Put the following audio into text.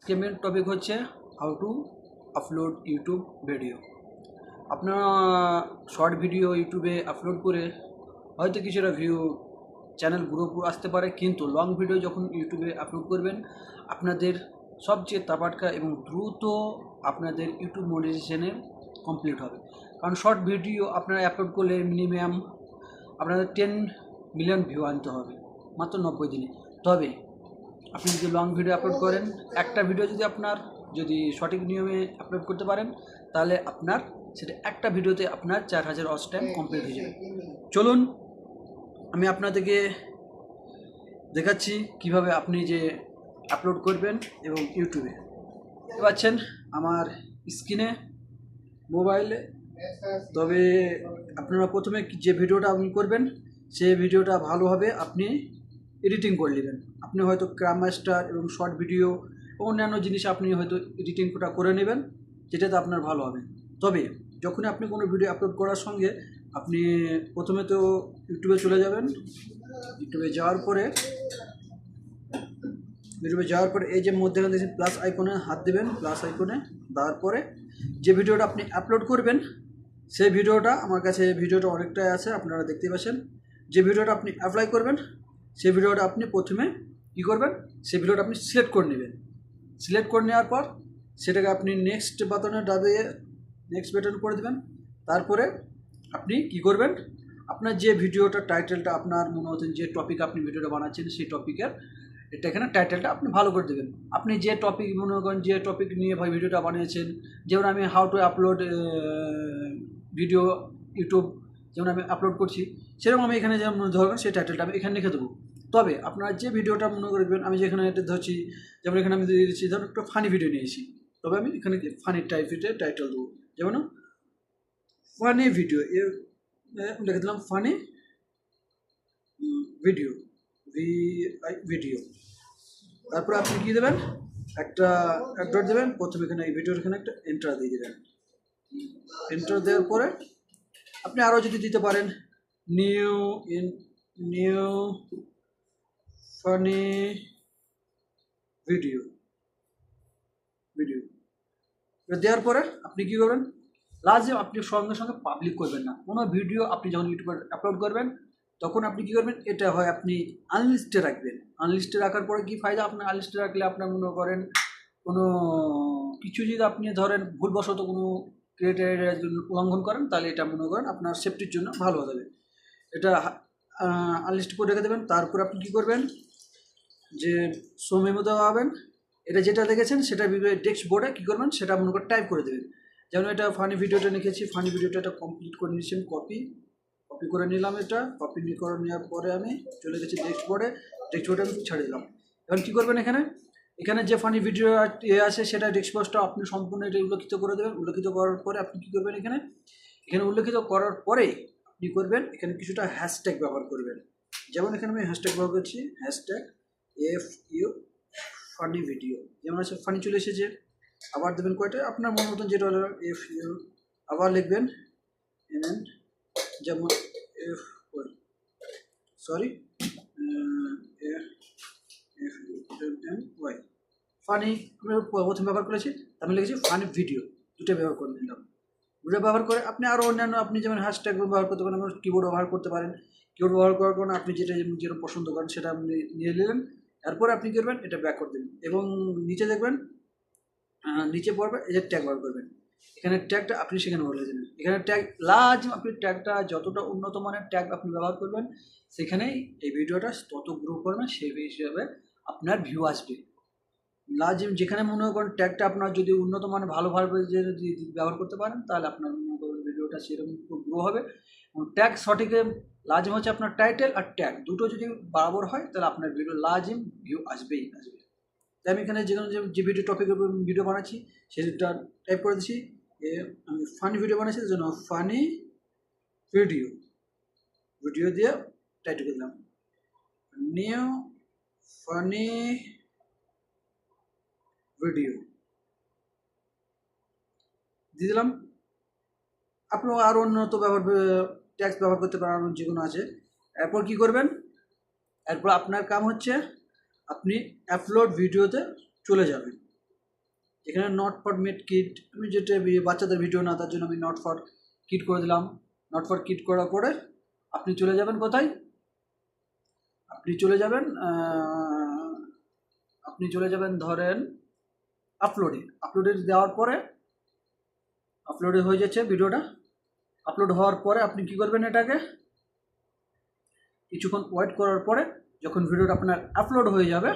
আজকে main topic হচ্ছে how to upload YouTube video. আপনারা শর্ট ভিডিও ইউটিউবে আপলোড করে হয়তো কিছুটা ভিউ চ্যানেল গ্রোথ আসতে পারে, কিন্তু লং ভিডিও যখন ইউটিউবে আপলোড করবেন আপনাদের সবচেয়ে তাবাটকা এবং দ্রুত আপনাদের ইউটিউব মনিটাইজেশনে কমপ্লিট হবে। কারণ শর্ট ভিডিও আপনারা আপলোড করলে মিনিমাম আপনাদের 10 মিলিয়ন ভিউ আনতে হবে মাত্র 90 দিনে। তবে আপনি যদি লং ভিডিও আপলোড করেন, একটা ভিডিও যদি সঠিক নিয়মে আপলোড করতে পারেন, তাহলে আপনার সেটা একটা ভিডিওতে আপনার 4000 ওয়াচ টাইম কমপ্লিট হয়ে যাবে। চলুন আমি আপনাদেরকে দেখাচ্ছি কিভাবে আপনি যে আপলোড করবেন এবং ইউটিউবে। দেখতে পাচ্ছেন আমার স্ক্রিনে মোবাইলে। তবে আপনারা প্রথমে যে ভিডিওটা আপনি করবেন সেই ভিডিওটা ভালোভাবে আপনি এডিটিং করে নেবেন। আপনি হয়তো ক্রাম মাস্টার এবং শর্ট ভিডিও অন্যান্য জিনিস আপনি হয়তো এডিটিংটা করে নেবেন, যেটাতে আপনার ভালো হবে। তবে যখন আপনি কোনো ভিডিও আপলোড করার সঙ্গে আপনি প্রথমে তো ইউটিউবে চলে যাবেন। ইউটিউবে যাওয়ার পরে এই যে মধ্যেখানে দেখছেন প্লাস আইকনে হাত দেবেন, প্লাস আইকনে দেওয়ার পরে যে ভিডিওটা আপনি আপলোড করবেন সেই ভিডিওটা আমার কাছে ভিডিওটা অনেকটাই আছে, আপনারা দেখতে পাচ্ছেন। যে ভিডিওটা আপনি অ্যাপ্লাই করবেন সেই ভিডিওটা আপনি প্রথমে কী করবেন, সেই ভিডিওটা আপনি সিলেক্ট করে নেবেন। সিলেক্ট করে নেওয়ার পর সেটাকে আপনি নেক্সট বাটনে দাবিয়ে নেক্সট বাটন করে দেবেন। তারপরে আপনি কি করবেন, আপনার যে ভিডিওটা টাইটেলটা আপনার মনে হচ্ছেন যে টপিক আপনি ভিডিওটা বানাচ্ছেন সেই টপিকের এটা এখানে টাইটেলটা আপনি ভালো করে দেবেন। আপনি যে টপিক মনে করেন যে টপিক নিয়ে ভাই ভিডিওটা বানিয়েছেন, যেমন আমি how to upload video YouTube যেমন আমি আপলোড করছি, সেরকম আমি এখানে যেমন ধরবেন সেই টাইটেলটা আমি এখানে লিখে দেবো। তবে আপনারা যে ভিডিওটা মনে করবেন, আমি যেখানে এটা ধরছি, যেমন এখানে আমি দিয়ে দিচ্ছি ধরুন একটা ফানি ভিডিও নিয়েছি, তবে আমি এখানে ফানি টাইপের টাইটেল দেবো, যেমন ফানি ভিডিও লিখে দিলাম ফানি ভিডিও ভিডিও। তারপরে আপনি কী দেবেন, একটা ডট দেবেন, প্রথমে এখানে এই ভিডিওর এখানে একটা এন্টার দিয়ে দেবেন। এন্টার দেওয়ার পরে আপনি আরও যদি দিতে পারেন নিউ ফানি ভিডিও দেওয়ার পরে আপনি কী করবেন, লাস্টে আপনি সঙ্গে সঙ্গে পাবলিক করবেন না। কোনো ভিডিও আপনি যখন ইউটিউবে আপলোড করবেন তখন আপনি কী করবেন, এটা হয় আপনি আনলিস্টে রাখবেন। আনলিস্টে রাখার পরে কী ফায়দা, আপনার আনলিস্টে রাখলে আপনার মনে করেন কোনো কিছু যদি আপনি ধরেন ভুলবশত কোনো ক্রিয়েটারের উল্লঙ্ঘন করেন, তাহলে এটা মনে করেন আপনার সেফটির জন্য ভালো হবে। এটা আনলিস্ট করে রেখে দেবেন। তারপর আপনি কী করবেন, যে শো মেমো দেওয়া হবেন, এটা যেটা দেখেছেন সেটা টেক্সট বোর্ডে কী করবেন সেটা মনে করে টাইপ করে দেবেন। যেমন এটা ফানি ভিডিওটা লিখেছি, ফানি ভিডিওটা এটা কমপ্লিট করে নিয়েছি, কপি করে নিলাম। এটা কপি করে নেওয়ার পরে আমি চলে গেছি টেক্সট বোর্ডে আমি ছেড়ে দিলাম। এবার কী করবেন, এখানে যে ফানি ভিডিও আছে সেটা টেক্সট বক্সটা আপনি সম্পূর্ণ এটা উল্লেখিত করে দেবেন। উল্লেখিত করার পরে আপনি কী করবেন, এখানে উল্লেখিত করার পরে আপনি করবেন এখানে কিছুটা হ্যাশট্যাগ ব্যবহার করবেন। যেমন এখানে আমি হ্যাশট্যাগ ব্যবহার করছি, হ্যাশট্যাগ FU ফানি ভিডিও, যেমন আছে ফানি চলে এসেছে। আবার দেবেন কয়টা আপনার মন মতন যেটা হলো FU, আবার লিখবেন NN, যেমন FUNY ফানি প্রথম ব্যবহার করেছি, আমি লিখেছি ফানি ভিডিও, দুটো ব্যবহার করে নিলাম। দুটো ব্যবহার করে আপনি আরও অন্যান্য আপনি যেমন হ্যাশট্যাগ ব্যবহার করতে পারেন, কিবোর্ড ব্যবহার করতে পারেন। কিবোর্ড ব্যবহার করার কারণে আপনি যেটা পছন্দ করেন সেটা আপনি নিয়ে নিলেন। এরপরে আপনি কী করবেন, এটা ব্যাক করে দেবেন এবং নিচে দেখবেন নিচে পড়বে এই যে ট্যাগ ব্যবহার করবেন। এখানে ট্যাগটা আপনি সেখানে বলে দেবেন। এখানে ট্যাগ আপনি ট্যাগটা যতটা উন্নত মানের ট্যাগ আপনি ব্যবহার করবেন, সেখানেই এই ভিডিওটা তত গ্রো করবেন, সেই হিসাবে আপনার ভিউ আসবে। যেখানে মনে করেন ট্যাগটা আপনার যদি উন্নত মানের ভালোভাবে যদি ব্যবহার করতে পারেন, তাহলে আপনার মনে করেন ভিডিওটা সেরকম গ্রো হবে। এবং ট্যাগ সঠিক লাজিম হচ্ছে আপনার টাইটেল আর ট্যাগ দুটো যদি বরাবর হয়, তাহলে আপনার ভিডিও লাজিম ভিউ আসবেই। তাই আমি এখানে যে ভিডিও টপিকের উপর ভিডিও বানাচ্ছি সেটা টাইপ করে দিচ্ছি, আমি ফানি ভিডিও বানাচ্ছি তার জন্য ফানি ভিডিও দিয়ে টাইটেল দিলাম নিউ ফানি ভিডিও দিয়ে দিলাম। আপনিও আরও উন্নত ট্যাক্স ব্যবহার করতে পারেন, যেগুলো আছে। এরপর কী করবেন, এরপর আপনার কাম হচ্ছে আপনি আপলোড ভিডিওতে চলে যাবেন। যেখানে নট ফর মেড কিট, আমি যেটা বাচ্চাদের ভিডিও না তার জন্য আমি নট ফর কিট করে দিলাম। নট ফর কিট করার পরে আপনি চলে যাবেন কোথায়, আপনি চলে যাবেন ধরেন আপলোডে দেওয়ার পরে আপলোডে হয়ে যাচ্ছে ভিডিওটা। আপলোড হওয়ার পরে আপনি কি করবেন, এটাকে কিছুক্ষণ ওয়েট করার পরে যখন ভিডিওটা আপনার আপলোড হয়ে যাবে